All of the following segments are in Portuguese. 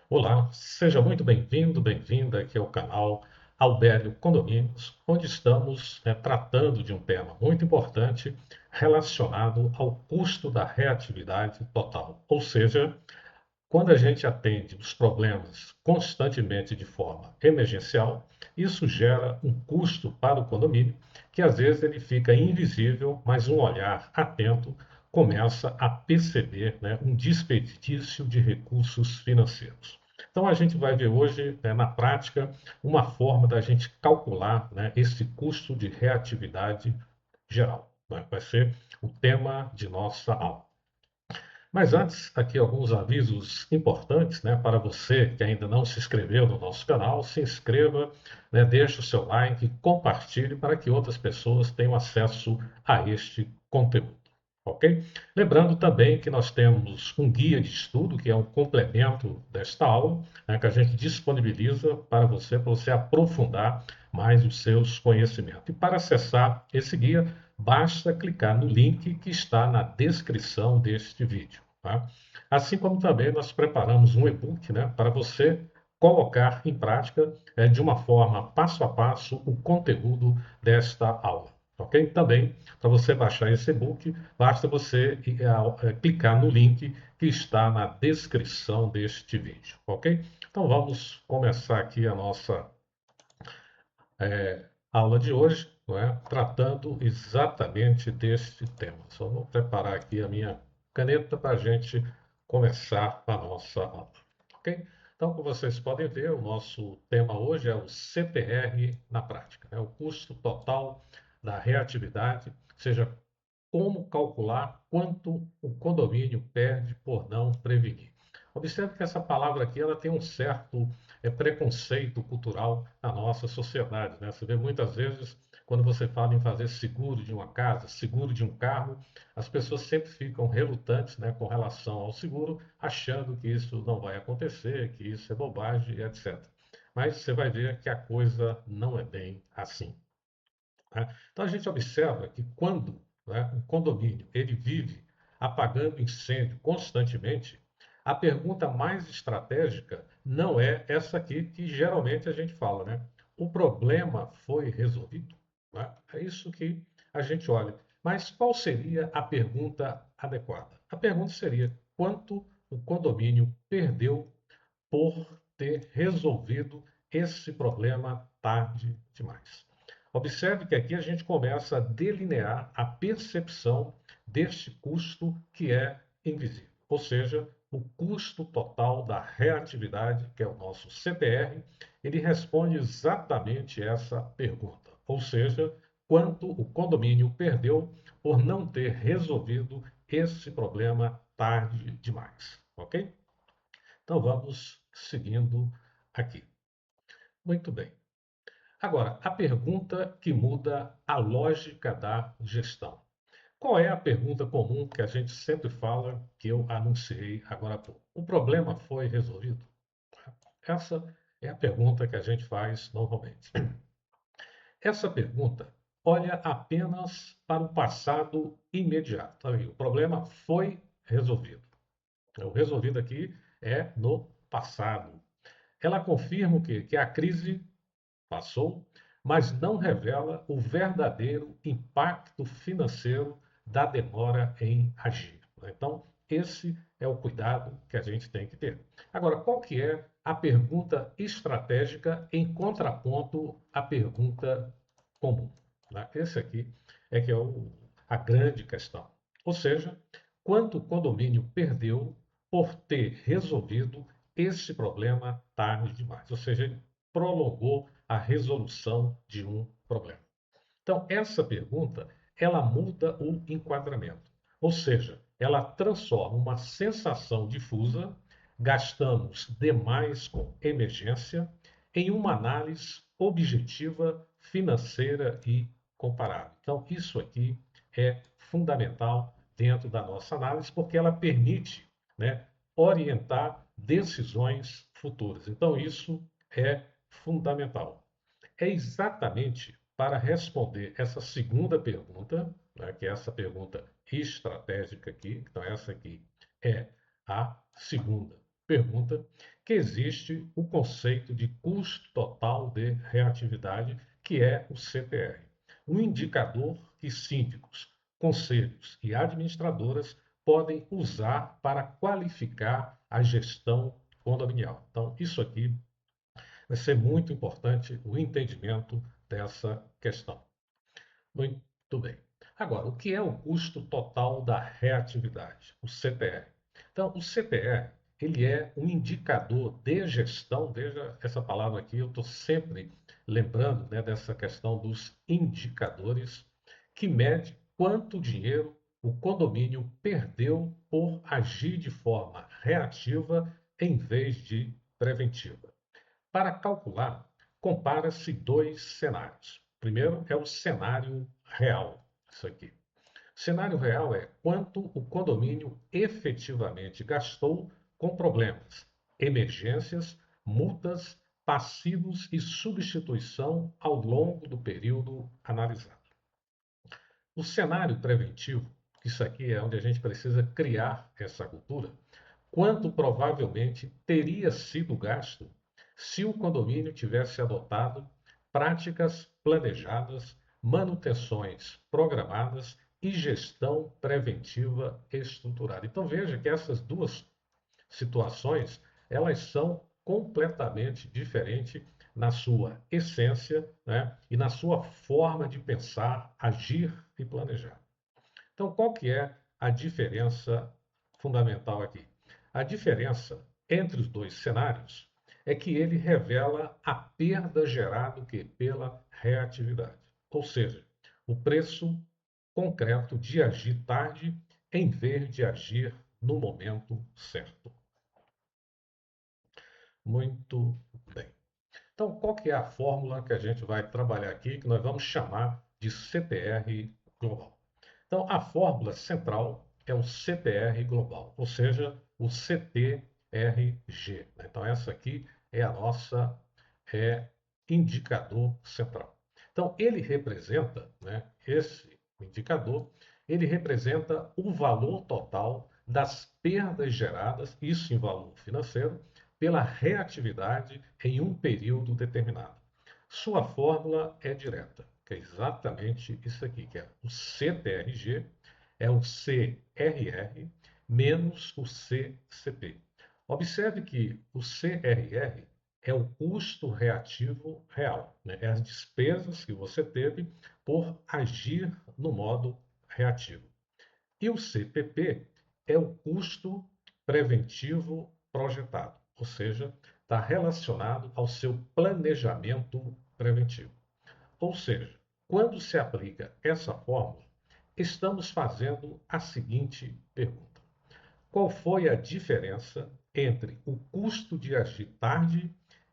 Olá, seja muito bem-vindo, bem-vinda aqui ao canal Albério Condomínios, onde estamos tratando de um tema muito importante relacionado ao custo da reatividade total. Ou seja, quando a gente atende os problemas constantemente de forma emergencial, isso gera um custo para o condomínio que às vezes ele fica invisível, mas um olhar atento começa a perceber, um desperdício de recursos financeiros. Então a gente vai ver hoje, na prática, uma forma da gente calcular, esse custo de reatividade geral, né? Vai ser o tema de nossa aula. Mas antes, aqui alguns avisos importantes, para você que ainda não se inscreveu no nosso canal, se inscreva, deixe o seu like, compartilhe para que outras pessoas tenham acesso a este conteúdo, ok? Lembrando também que nós temos um guia de estudo, que é um complemento desta aula, que a gente disponibiliza para você aprofundar mais os seus conhecimentos. E para acessar esse guia, basta clicar no link que está na descrição deste vídeo. Tá? Assim como também nós preparamos um e-book, para você colocar em prática de uma forma passo a passo o conteúdo desta aula. Ok? Também, para você baixar esse e-book, basta você clicar no link que está na descrição deste vídeo. Ok? Então vamos começar aqui a nossa aula de hoje, não é? Tratando exatamente deste tema. Só vou preparar aqui a minha caneta para a gente começar a nossa aula. Ok? Então, como vocês podem ver, o nosso tema hoje é o CTR na prática, o custo total da reatividade, ou seja, como calcular quanto o condomínio perde por não prevenir. Observe que essa palavra aqui ela tem um certo preconceito cultural na nossa sociedade, né? Você vê muitas vezes quando você fala em fazer seguro de uma casa, seguro de um carro, as pessoas sempre ficam relutantes, com relação ao seguro, achando que isso não vai acontecer, que isso é bobagem, etc. Mas você vai ver que a coisa não é bem assim. Né? Então a gente observa que quando, um condomínio ele vive apagando incêndio constantemente, a pergunta mais estratégica não é essa aqui que geralmente a gente fala, né? O problema foi resolvido? Né? É isso que a gente olha. Mas qual seria a pergunta adequada? A pergunta seria quanto o condomínio perdeu por ter resolvido esse problema tarde demais. Observe que aqui a gente começa a delinear a percepção deste custo que é invisível, ou seja, o custo total da reatividade, que é o nosso CTR, ele responde exatamente essa pergunta, ou seja, quanto o condomínio perdeu por não ter resolvido esse problema tarde demais, ok? Então vamos seguindo aqui. Muito bem. Agora, a pergunta que muda a lógica da gestão. Qual é a pergunta comum que a gente sempre fala, que eu anunciei agora há pouco? O problema foi resolvido? Essa é a pergunta que a gente faz normalmente. Essa pergunta olha apenas para o passado imediato. Tá aí, o problema foi resolvido. O resolvido aqui é no passado. Ela confirma o quê? Que a crise passou, mas não revela o verdadeiro impacto financeiro da demora em agir. Então, esse é o cuidado que a gente tem que ter. Agora, qual que é a pergunta estratégica em contraponto à pergunta comum? Esse aqui é que é a grande questão. Ou seja, quanto o condomínio perdeu por ter resolvido esse problema tarde demais. Ou seja, ele prolongou a resolução de um problema. Então, essa pergunta, ela muda o enquadramento. Ou seja, ela transforma uma sensação difusa, gastamos demais com emergência, em uma análise objetiva, financeira e comparável. Então, isso aqui é fundamental dentro da nossa análise, porque ela permite, orientar decisões futuras. Então, isso é fundamental. É exatamente para responder essa segunda pergunta, que é essa pergunta estratégica aqui, então essa aqui é a segunda. pergunta que existe o conceito de custo total de reatividade, que é o CTR, um indicador que síndicos, conselhos e administradoras podem usar para qualificar a gestão condominial. Então, isso aqui vai ser muito importante o entendimento dessa questão. Muito bem. Agora, o que é o custo total da reatividade? O CTR. Então, o CTR, ele é um indicador de gestão, veja essa palavra aqui, eu estou sempre lembrando, né, dessa questão dos indicadores, que mede quanto dinheiro o condomínio perdeu por agir de forma reativa em vez de preventiva. Para calcular, compara-se dois cenários. Primeiro é o cenário real, isso aqui. O cenário real é quanto o condomínio efetivamente gastou com problemas, emergências, multas, passivos e substituição ao longo do período analisado. O cenário preventivo, isso aqui é onde a gente precisa criar essa cultura, quanto provavelmente teria sido gasto se o condomínio tivesse adotado práticas planejadas, manutenções programadas e gestão preventiva estruturada. Então veja que essas duas situações, elas são completamente diferentes na sua essência, né, e na sua forma de pensar, agir e planejar. Então, qual que é a diferença fundamental aqui? A diferença entre os dois cenários é que ele revela a perda gerada pela reatividade, ou seja, o preço concreto de agir tarde em vez de agir no momento certo. Muito bem. Então, qual que é a fórmula que a gente vai trabalhar aqui, que nós vamos chamar de CTR global? Então, a fórmula central é o CTR global, ou seja, o CTRG. Então, essa aqui é a nossa indicador central. Então, ele representa, né, esse indicador, ele representa o valor total das perdas geradas, isso em valor financeiro, pela reatividade em um período determinado. Sua fórmula é direta, que é exatamente isso aqui, que é o CTRG, é o CRR menos o CCP. Observe que o CRR é o custo reativo real, né? É as despesas que você teve por agir no modo reativo. E o CPP é o custo preventivo projetado, ou seja, está relacionado ao seu planejamento preventivo. Ou seja, quando se aplica essa fórmula, estamos fazendo a seguinte pergunta: qual foi a diferença entre o custo de agir tarde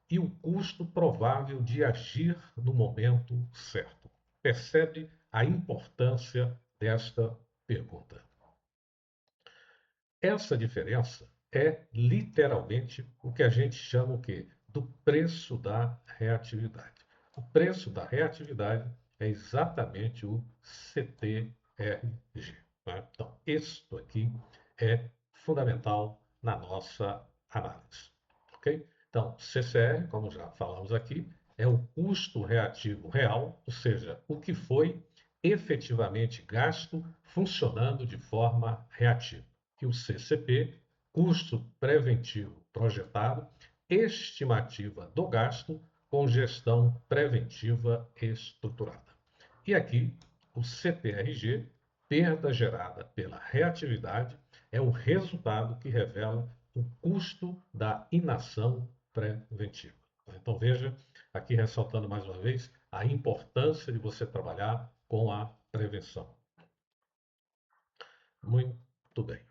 e o custo provável de agir no momento certo? Percebe a importância desta pergunta? Essa diferença é literalmente o que a gente chama o quê? Do preço da reatividade. O preço da reatividade é exatamente o CTRG. Tá? Então, isso aqui é fundamental na nossa análise. Ok? Então, CCR, como já falamos aqui, é o custo reativo real, ou seja, o que foi efetivamente gasto funcionando de forma reativa. E o CCP, custo preventivo projetado, estimativa do gasto com gestão preventiva estruturada. E aqui, o CTRG, perda gerada pela reatividade, é o resultado que revela o custo da inação preventiva. Então veja, aqui ressaltando mais uma vez, a importância de você trabalhar com a prevenção. Muito bem.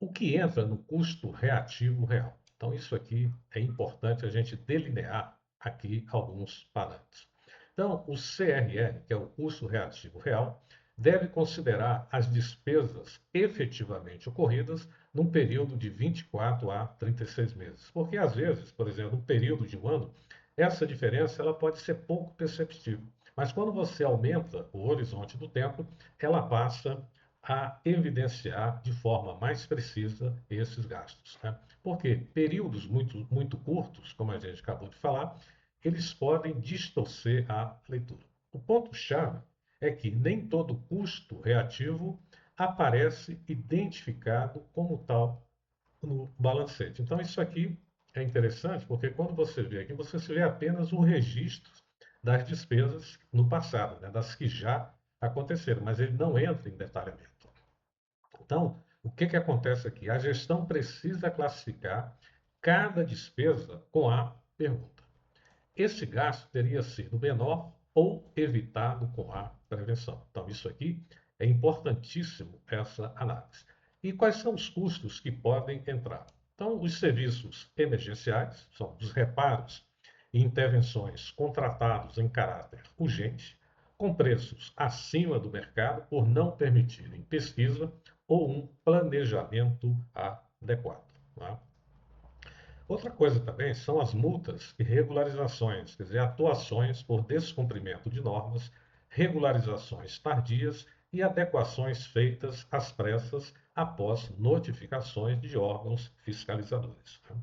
O que entra no custo reativo real? Então, isso aqui é importante a gente delinear aqui alguns parâmetros. Então, o CRR, que é o custo reativo real, deve considerar as despesas efetivamente ocorridas num período de 24 a 36 meses. Porque, às vezes, por exemplo, no período de um ano, essa diferença ela pode ser pouco perceptível. Mas quando você aumenta o horizonte do tempo, ela passa a evidenciar de forma mais precisa esses gastos, né? Porque períodos muito curtos, como a gente acabou de falar, eles podem distorcer a leitura. O ponto-chave é que nem todo custo reativo aparece identificado como tal no balancete. Então, isso aqui é interessante porque quando você vê aqui, você vê apenas um registro das despesas no passado, né, das que já aconteceram, mas ele não entra em detalhamento. Então, o que, que acontece aqui? A gestão precisa classificar cada despesa com a pergunta: esse gasto teria sido menor ou evitado com a prevenção? Então, isso aqui é importantíssimo, essa análise. E quais são os custos que podem entrar? Então, os serviços emergenciais, são os reparos e intervenções contratados em caráter urgente, com preços acima do mercado por não permitirem pesquisa ou um planejamento adequado. Tá? Outra coisa também são as multas e regularizações, quer dizer, atuações por descumprimento de normas, regularizações tardias e adequações feitas às pressas após notificações de órgãos fiscalizadores. Né?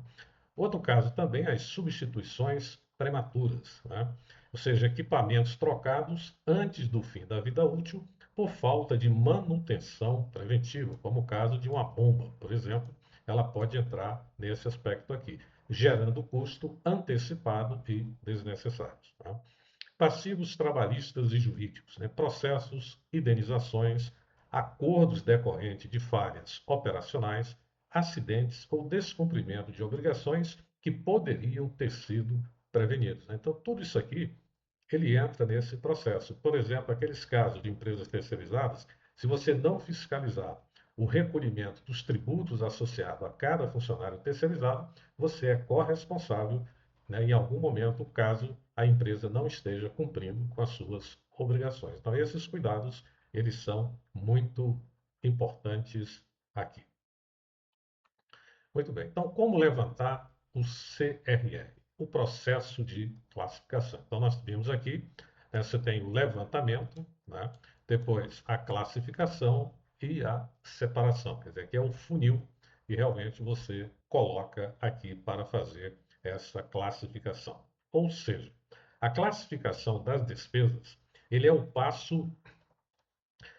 Outro caso também é as substituições prematuras, né? Ou seja, equipamentos trocados antes do fim da vida útil por falta de manutenção preventiva, como o caso de uma bomba, por exemplo, ela pode entrar nesse aspecto aqui, gerando custo antecipado e desnecessário. Tá? Passivos trabalhistas e jurídicos, né? Processos, indenizações, acordos decorrentes de falhas operacionais, acidentes ou descumprimento de obrigações que poderiam ter sido prevenidos, né? Então, tudo isso aqui ele entra nesse processo. Por exemplo, aqueles casos de empresas terceirizadas, se você não fiscalizar o recolhimento dos tributos associados a cada funcionário terceirizado, você é corresponsável, né, em algum momento, caso a empresa não esteja cumprindo com as suas obrigações. Então, esses cuidados, eles são muito importantes aqui. Muito bem. Então, como levantar o CRR? O processo de classificação. Então, nós vimos aqui, né, você tem o levantamento, né, depois a classificação e a separação. Quer dizer, que é o funil que realmente você coloca aqui para fazer essa classificação. Ou seja, a classificação das despesas, ele é o passo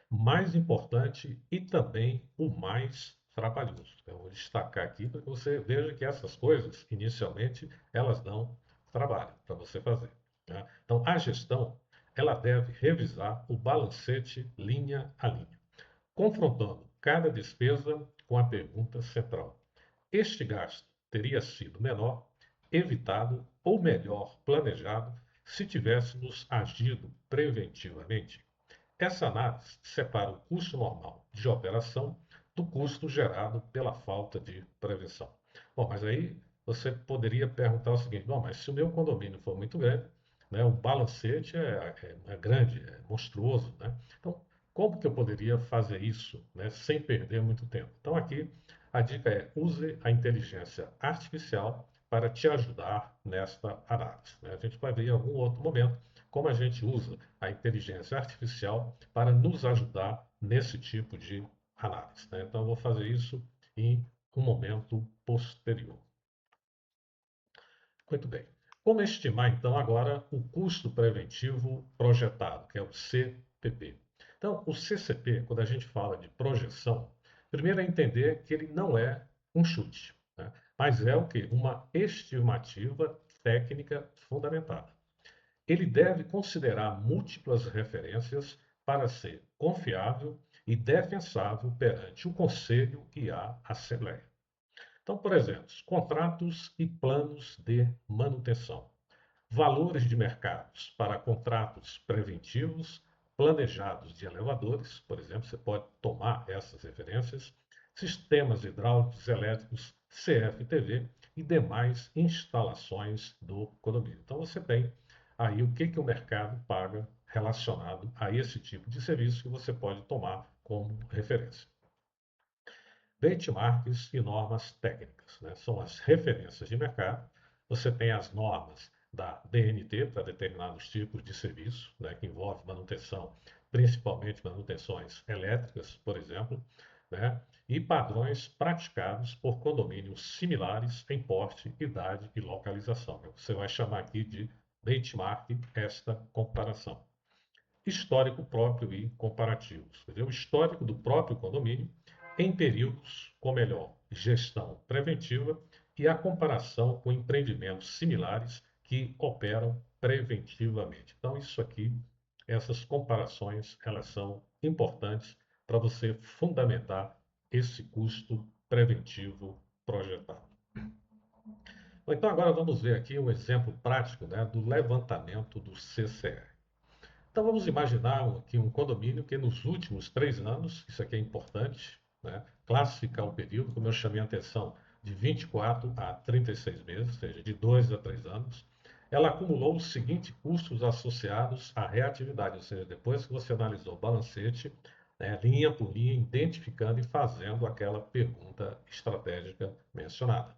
mais importante e também o mais trabalhoso. Eu vou destacar aqui para que você veja que essas coisas, inicialmente, elas dão trabalho para você fazer. Tá? Então, a gestão, ela deve revisar o balancete linha a linha, confrontando cada despesa com a pergunta central: este gasto teria sido menor, evitado ou melhor planejado se tivéssemos agido preventivamente? Essa análise separa o custo normal de operação do custo gerado pela falta de prevenção. Bom, mas aí você poderia perguntar o seguinte: bom, mas se o meu condomínio for muito grande, né, o balancete é grande, é monstruoso, né? Então, como que eu poderia fazer isso, né, sem perder muito tempo? Então, aqui a dica é: use a inteligência artificial para te ajudar nesta análise, né? A gente vai ver em algum outro momento como a gente usa a inteligência artificial para nos ajudar nesse tipo de análise, né? Então, eu vou fazer isso em um momento posterior. Muito bem. Como estimar, então, agora o custo preventivo projetado, que é o CPP? Então, o CCP, quando a gente fala de projeção, primeiro é entender que ele não é um chute, né? Mas é o que? Uma estimativa técnica fundamentada. Ele deve considerar múltiplas referências para ser confiável e defensável perante o Conselho e a Assembleia. Então, por exemplo, contratos e planos de manutenção, valores de mercados para contratos preventivos, planejados de elevadores, por exemplo, você pode tomar essas referências, sistemas hidráulicos, elétricos, CFTV e demais instalações do condomínio. Então, você tem aí o que, que o mercado paga relacionado a esse tipo de serviço que você pode tomar como referência. Benchmarks e normas técnicas, né? São as referências de mercado. Você tem as normas da BNT para determinados tipos de serviço, né, que envolve manutenção principalmente manutenções elétricas, por exemplo, né? E padrões praticados por condomínios similares em porte, idade e localização. Você vai chamar aqui de benchmark esta comparação. Histórico próprio e comparativos. Quer dizer, o histórico do próprio condomínio em períodos com melhor gestão preventiva e a comparação com empreendimentos similares que operam preventivamente. Então, isso aqui, essas comparações, elas são importantes para você fundamentar esse custo preventivo projetado. Então, agora vamos ver aqui um exemplo prático, né, do levantamento do CCR. Então vamos imaginar aqui um condomínio que nos últimos 3 anos, isso aqui é importante, né, classificar o período, como eu chamei a atenção, de 24 a 36 meses, ou seja, de 2 a 3 anos, ela acumulou os seguintes custos associados à reatividade, ou seja, depois que você analisou o balancete, né, linha por linha, identificando e fazendo aquela pergunta estratégica mencionada.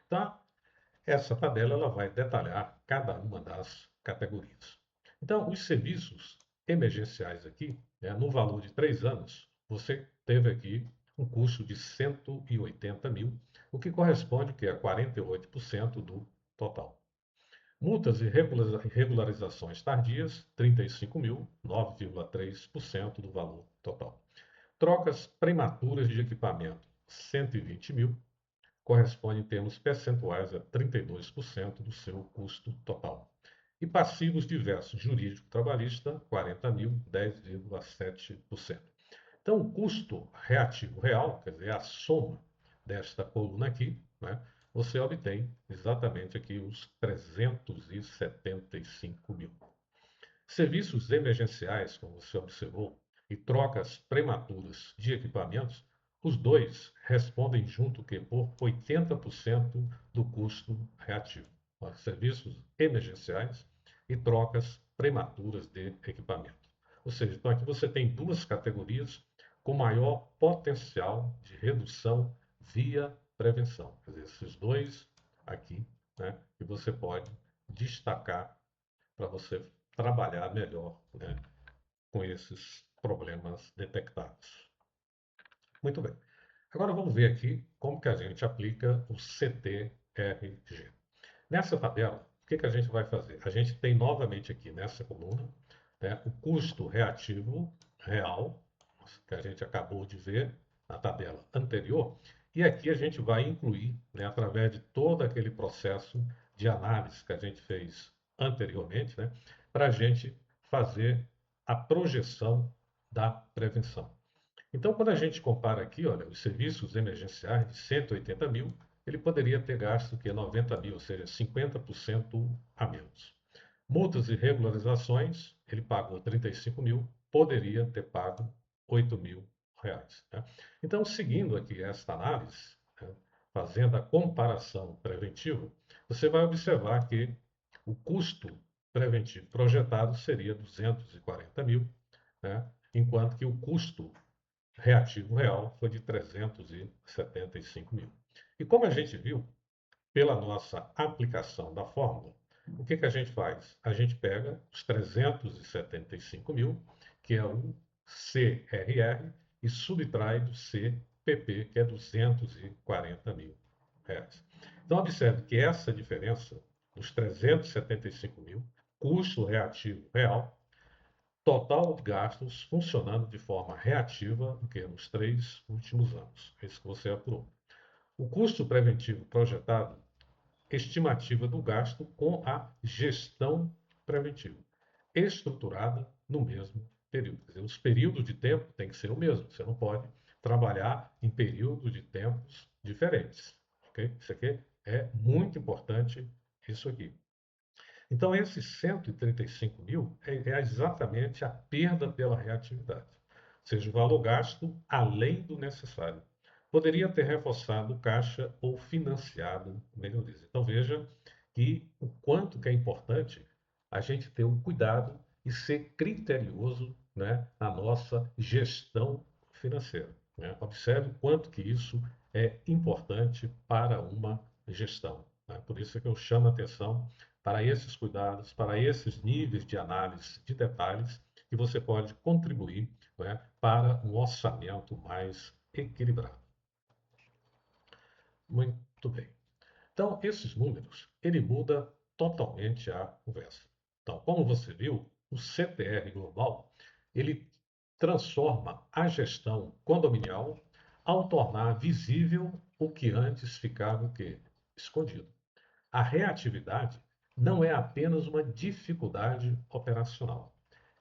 Tá? Essa tabela ela vai detalhar cada uma das categorias. Então, os serviços emergenciais aqui, né, no valor de 3 anos, você teve aqui um custo de 180 mil, o que corresponde que a 48% do total. Multas e regularizações tardias, 35 mil, 9,3% do valor total. Trocas prematuras de equipamento, 120 mil, corresponde em termos percentuais a 32% do seu custo total. E passivos diversos, jurídico trabalhista, 40 mil, 10,7%. Então, o custo reativo real, quer dizer, a soma desta coluna aqui, né, você obtém exatamente aqui os 375 mil. Serviços emergenciais, como você observou, e trocas prematuras de equipamentos, os dois respondem junto que por 80% do custo reativo. Serviços emergenciais e trocas prematuras de equipamento. Ou seja, então aqui você tem duas categorias com maior potencial de redução via prevenção. Quer dizer, esses dois aqui, né, que você pode destacar para você trabalhar melhor, né, com esses problemas detectados. Muito bem. Agora vamos ver aqui como que a gente aplica o CTRG. Nessa tabela, o que a gente vai fazer? A gente tem novamente aqui nessa coluna, né, o custo reativo real, que a gente acabou de ver na tabela anterior, e aqui a gente vai incluir, né, através de todo aquele processo de análise que a gente fez anteriormente, né, para a gente fazer a projeção da prevenção. Então, quando a gente compara aqui, olha, os serviços emergenciais de 180 mil, ele poderia ter gasto que 90 mil, ou seja, 50% a menos. Multas e regularizações, ele pagou 35 mil, poderia ter pago 8 mil reais. Né? Então, seguindo aqui esta análise, né, fazendo a comparação preventiva, você vai observar que o custo preventivo projetado seria 240 mil, né, enquanto que o custo reativo real foi de 375 mil. E como a gente viu, pela nossa aplicação da fórmula, o que a gente faz? A gente pega os 375 mil, que é o CRR, e subtrai do CPP, que é 240 mil reais. Então, observe que essa diferença, dos 375 mil, custo reativo real, total de gastos funcionando de forma reativa do que nos 3 últimos anos. É isso que você apurou. O custo preventivo projetado, estimativa do gasto com a gestão preventiva, estruturada no mesmo período. Quer dizer, os períodos de tempo têm que ser o mesmo. Você não pode trabalhar em períodos de tempos diferentes. Okay? Isso aqui é muito importante, isso aqui. Então, esses 135 mil é exatamente a perda pela reatividade, ou seja, o valor gasto além do necessário. Poderia ter reforçado o caixa ou financiado melhorias. Então, veja que o quanto que é importante a gente ter um cuidado e ser criterioso, né, na nossa gestão financeira. Né? Observe o quanto que isso é importante para uma gestão. Né? Por isso que eu chamo a atenção para esses cuidados, para esses níveis de análise de detalhes que que você pode contribuir, né, para um orçamento mais equilibrado. Muito bem. Então, esses números, ele muda totalmente a conversa. Então, como você viu, o CTR global, ele transforma a gestão condominial ao tornar visível o que antes ficava o quê? Escondido. A reatividade não é apenas uma dificuldade operacional.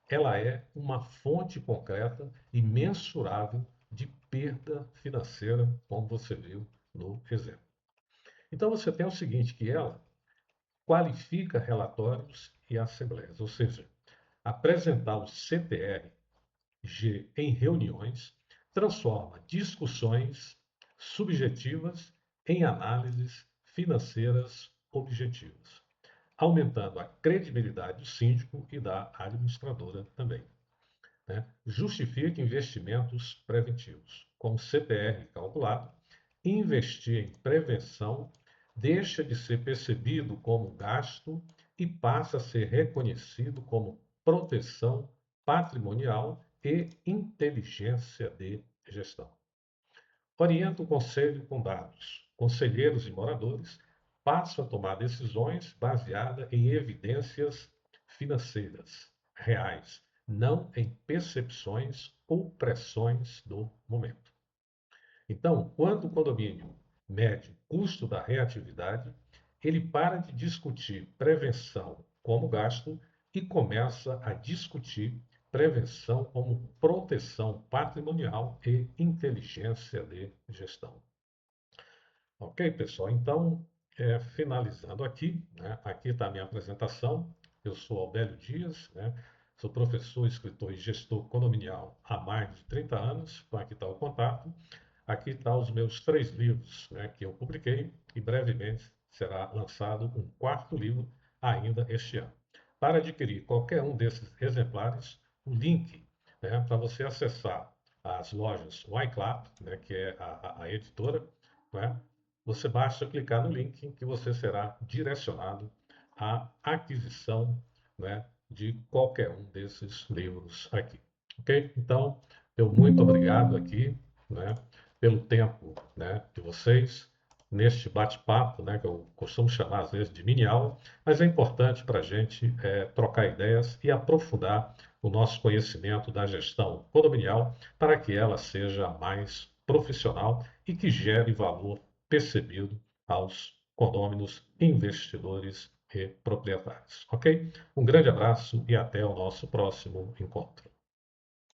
Ela é uma fonte concreta e mensurável de perda financeira, como você viu no exemplo. Então você tem o seguinte, que ela qualifica relatórios e assembleias, ou seja, apresentar o CTR-G em reuniões transforma discussões subjetivas em análises financeiras objetivas, aumentando a credibilidade do síndico e da administradora também, né? Justifica investimentos preventivos. Com o CTR calculado, investir em prevenção deixa de ser percebido como gasto e passa a ser reconhecido como proteção patrimonial e inteligência de gestão. Orienta o conselho com dados. Conselheiros e moradores passam a tomar decisões baseadas em evidências financeiras reais, não em percepções ou pressões do momento. Então, quando o condomínio mede o custo da reatividade, ele para de discutir prevenção como gasto e começa a discutir prevenção como proteção patrimonial e inteligência de gestão. Ok, pessoal? Então, finalizando aqui, né, aqui está a minha apresentação. Eu sou Albélio Dias, né, sou professor, escritor e gestor condominial há mais de 30 anos. Então, aqui está o contato. Aqui estão os meus 3 livros, né, que eu publiquei e brevemente será lançado um 4º livro ainda este ano. Para adquirir qualquer um desses exemplares, o link, né, para você acessar as lojas Wyclap, né, que é a editora, né, você basta clicar no link que você será direcionado à aquisição, né, de qualquer um desses livros aqui. Ok? Então, eu muito obrigado aqui, né, pelo tempo, né, de vocês neste bate-papo, né, que eu costumo chamar às vezes de mini aula, mas é importante para a gente trocar ideias e aprofundar o nosso conhecimento da gestão condominial para que ela seja mais profissional e que gere valor percebido aos condôminos, investidores e proprietários. Ok? Um grande abraço e até o nosso próximo encontro.